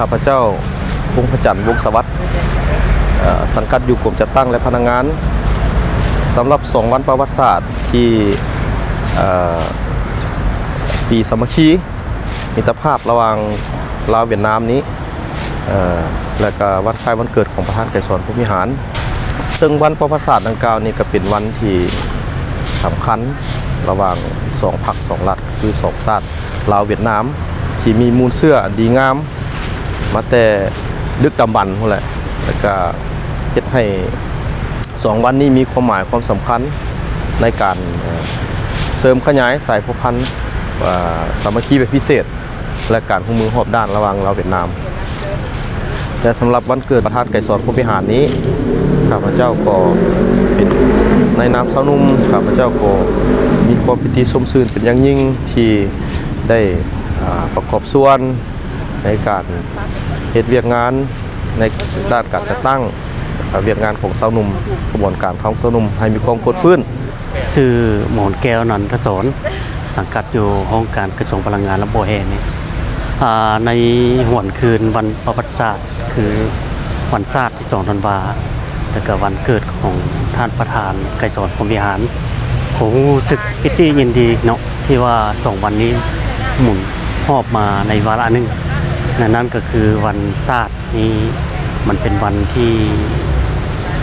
ข้าพเจ้าวงศ์พระจันทร์วงศ์สวัสดิ์สังกัดอยู่กรมจัดตั้งและพนักงานสำหรับ2วันประวัติศาสตร์ที่ปีสามัคคีมิตรภาพระหว่างลาวเวียดนามนี้และก็วันคล้ายวันเกิดของประธานไกรสอนพรหมวิหารซึ่งวันประวัติศาสตร์ดังกล่าวนี้ก็เป็นวันที่สำคัญระหว่าง2 พรรค 2 รัฐคือ2ชาติลาวเวียดนามที่มีมูลเสื้อดีงามมาแต่ดึกดำบรรพ์นั่นแหละแล้วก็เฮ็ดให้2วันนี้มีความหมายความสำคัญในการเสริมขยายสายพันธุ์สามัคคีแบบพิเศษและการร่วมมือรอบด้านระหว่างลาวเวียดนามแต่สำหรับวันเกิดประธานไกรสอนพรหมวิหารนี้ข้าพเจ้าก็เป็นในนามสาวนุ่มข้าพเจ้าก็มีความปิติสมชื่นเป็นอย่างยิ่งที่ได้ประกอบส่วนในการเฮ็ดเวียกงานในด้านการจัดตั้งเวียกงานของสาวนุ่มกระบวนการของสาวนุ่มให้มีความฟดฟื้นชื่อหมอนแก้วนันทศรสังกัดอยู่ห้องการกระทรวงพลังงานและโบเฮนี่ในหวนคืนวันประวัติศาสตร์คือวันศาสตร์ที่2 ธันวาและก็วันเกิดของท่านประธานไกรสอนพรหมวิหารผมรู้สึกปิติยินดีเนาะที่ว่า2วันนี้หมุนรอบมาในวาระหนึ่งนั่นก็คือวันศาสตร์นี้มันเป็นวันที่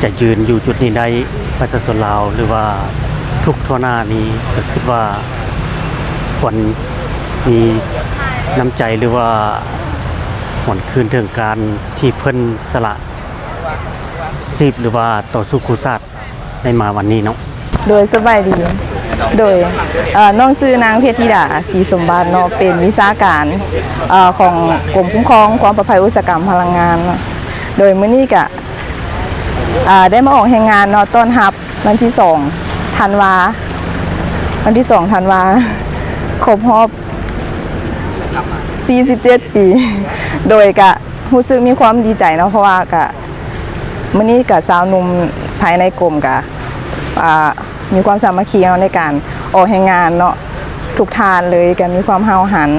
จะยืนอยู่จุดนี้ได้ประชาชนลาวหรือว่าทุกทั่วหน้านี้ก็คิดว่าควรมีน้ำใจหรือว่าหวนคืนถึงการที่เพิ่นสละชีพหรือว่าต่อสู้คู่ชาติได้มาวันนี้เนาะโดยสบายดีโดยน้องชื่อนางเพชรธิดาศรีสมบัติเนาะเป็นวิชาการของกรมคุ้มครองความปลอดภัยอุตสาหกรรมพลังงานโดยมื้อนี้ก็ได้มาออกแห่งงานเนาะต้อนรับวันที่2 ธันวาครบรอบ47 ปีโดยก็รู้สึกมีความดีใจเนาะเพราะว่าก็มื้อนี้ก็สาวหนุ่มภายในกรมก็มีความสามัคคีในการออกแห่งงานเนาะทุกทานเลยก็มีความเฮาหัน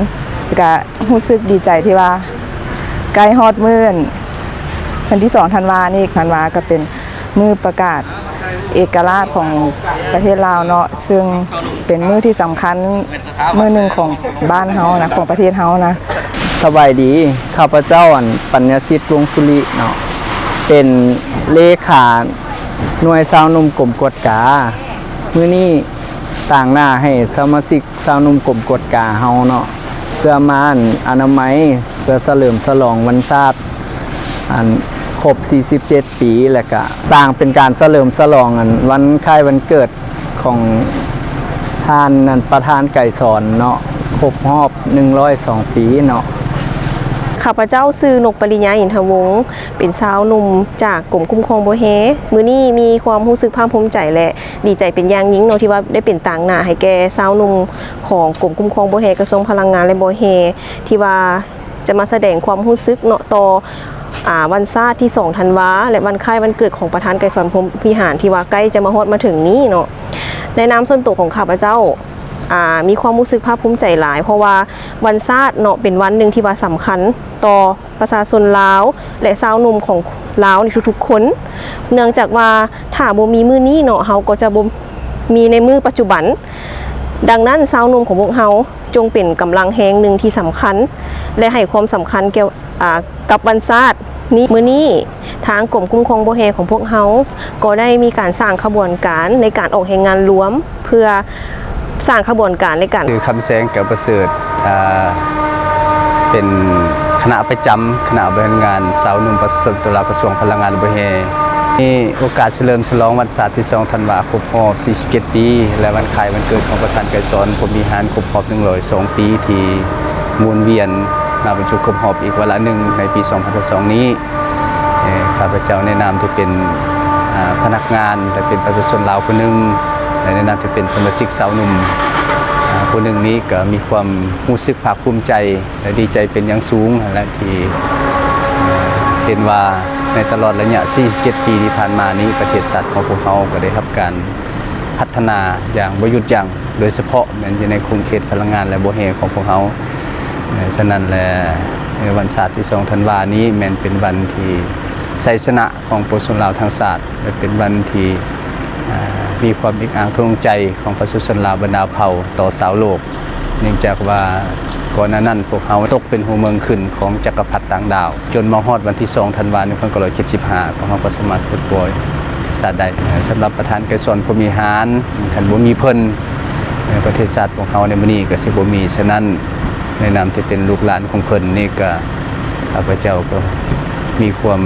ก็รู้สึกดีใจที่ว่าใกล้ฮอดมื้อวันที่2 ธันวานี่ธันวาก็เป็นมื้อประกาศเอกราชของประเทศลาวเนาะซึ่งเป็นมื้อที่สำคัญมื้อหนึ่งของบ้านเฮานะของประเทศเฮานะสบายดีข้าพเจ้าปัญญาสิทธิ์วงศ์สุริเนาะเป็นเลขาหน่วยสาวนุ่มกรมกฎกามื้อนี้ต่างหน้าให้สมาชิกสาวนุ่มกรมกฎกาเฮาเนาะเพื่อมาอนามัยเพื่อเฉลิมฉลองวันชาติครบ47 ปีแล้วก็ต่างเป็นการเฉลิมฉลองวันคล้ายวันเกิดของท่านประธานไกรสอนเนาะครบรอบ102 ปีเนาะข้าพเจ้าชื่อนกปริญญาอินทวงศ์เป็นสาวหนุ่มจากกรมคุ้มครองโบเฮมื้อนี้มีความรู้สึกภาคภูมิใจและดีใจเป็นอย่างยิ่งเนาะที่ว่าได้เป็นต่างหน้าให้แก่สาวหนุ่มของกรมคุ้มครองโบเฮกระทรวงพลังงานและโบเฮที่ว่าจะมาแสดงความรู้สึกเนาะต่อวันศาสตร์ที่2 ธันวาและวันคล้ายวันเกิดของประธานไกรสอนพรหมวิหารที่ว่าใกล้จะมาฮอดมาถึงนี้เนาะในนามส่วนตัวของข้าพเจ้ามีความรู้สึกภาคภูมิใจหลายเพราะว่าวันศาสตร์เนาะเป็นวันหนึ่งที่ว่าสำคัญต่อประชาชนลาวและสาวหนุ่มของลาวในทุกๆคนเนื่องจากว่าถ้าบ่มีมื้อนี้เนาะเฮาก็จะบ่มีในมื้อปัจจุบันดังนั้นสาวหนุ่มของพวกเฮาจงเป็นกำลังแรงหนึ่งที่สำคัญและให้ความสำคัญเกี่ยวกับวันศาสตร์นี้มื้อนี้ทางกรมคุ้มครองโบเฮของพวกเฮาก็ได้มีการสร้างขบวนการในการออกแห่งงานรวมเพื่อสร้างขบวนการในการคือคำแสงกับประเสริฐเป็นคณะประจำคณะบริหารงานสาวหนุ่มประชาชนตุลากระทรวงพลังงานโบเฮมีโอกาสเฉลิมฉลองวันศาสตร์ที่2 ธันวาคมครบรอบ47 ปีและวันคล้ายวันเกิดของประธานไกรสอนพรหมวิหารครบรอบ102 ปีที่หมุนเวียนมาบรรจุครบรอบอีกวาระหนึ่งในปี2022นี้ข้าพเจ้าในนามที่เป็นพนักงานและเป็นประชาชนลาวคนหนึ่งและในนามที่เป็นสมาชิกสาวหนุ่มคนหนึ่งนี้ก็มีความรู้สึกภาคภูมิใจและดีใจเป็นอย่างสูงและที่เห็นว่าในตลอดระยะ47 ปีที่ผ่านมานี้ประเทศชาติของพวกเขาก็ได้รับการพัฒนาอย่างบ่หยุดยั้งโดยเฉพาะในคุมเขตพลังงานและโบเฮของพวกเขาฉะนั้นแหละ วันศาสตร์ที่2ธันวานี้แม่นเป็นวันที่ชัยชนะของปวงชนลาวทางศาสตร์และเป็นวันที่มีความอิกอ่างทงใจของประชาชนลาวบรรดาเผ่าต่อสาวโลกเนื่องจากว่าก่อนหน้านั้นพวกเขาตกเป็นหัวเมืองขึ้นของจักรพรรดิต่างดาวจนมาฮอดวันที่2ธันวาคม1975พวกเขาก็สามารถปลดปล่อยศาสตร์ได้สำหรับประธานไกรสอนพรหมิหารคันบ่มีเพิ่นประเทศชาติของเขาในมื้อนี้ก็สิบ่มีฉะนั้นในนามที่เป็นลูกหลานของเพิ่นนี่ก็ข้าพเจ้าก็มีความ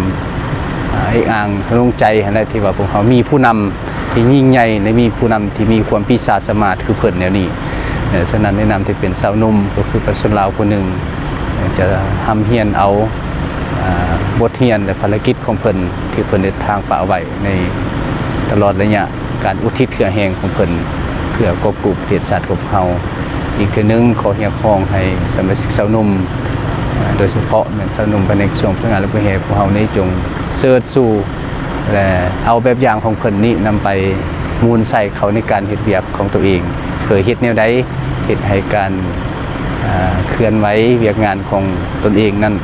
เอกอ่างลงใจอะไรที่ว่าพวกเขามีผู้นำที่ยิ่งใหญ่และมีผู้นำที่มีความพิศาจสามารถคือเพิ่นแนวนี้ฉะนั้นในนามที่เป็นสาวหนุ่มก็คือประชาชนลาวคนหนึ่งจะทำเฮียนเอาบทเรียนและภารกิจของเพิ่นที่เพิ่นได้ทางป่าไว้ในตลอดระยะการอุทิศเพื่อแห่งของเพิ่นเพื่อกอบกู้ประเทศชาติของเขาอีกคือนึงขอเรียกร้องให้สมาชิกสาวหนุ่มโดยเฉพาะเหมือนสาวหนุ่มภายในช่วงพลังงานและประเทศของเรานี้จงเสิร์ชสู่และเอาแบบอย่างของเพิ่นนี้นำไปมูลใส่เขาในการเฮ็ดเวียกของตัวเองเคยเฮ็ดแนวใดเฮ็ดให้การเคลื่อนไหวเวียกงานของตนเองนั้น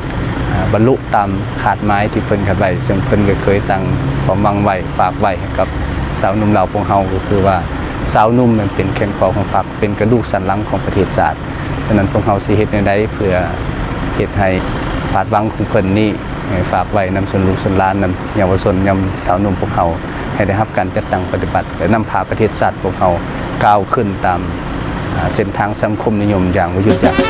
บรรลุตามขาดหมายที่เพิ่นคาดไว้ซึ่งเพิ่นก็เคยตั้งความหวังไว้ฝากไว้ให้กับสาวหนุ่มเหล่าพวกเฮาก็คือว่าสาวหนุ่มมันเป็นแขนคอของฝักเป็นกระดูกสันหลังของประเทศชาติฉะนั้นพวกเฮาสิเฮ็ดแนวใดเพื่อเฮ็ดให้ฝาดหวังของเพิ่นนี้ฝากไว้นำส่วนลูกส่วนหลานนำเยาวชนนำสาวหนุ่มพวกเฮาให้ได้รับการจัดตั้งปฏิบัติและนำพาประเทศชาติพวกเฮาก้าวขึ้นตามเส้นทางสังคมนิยมอย่างบ่หยุดยั้ง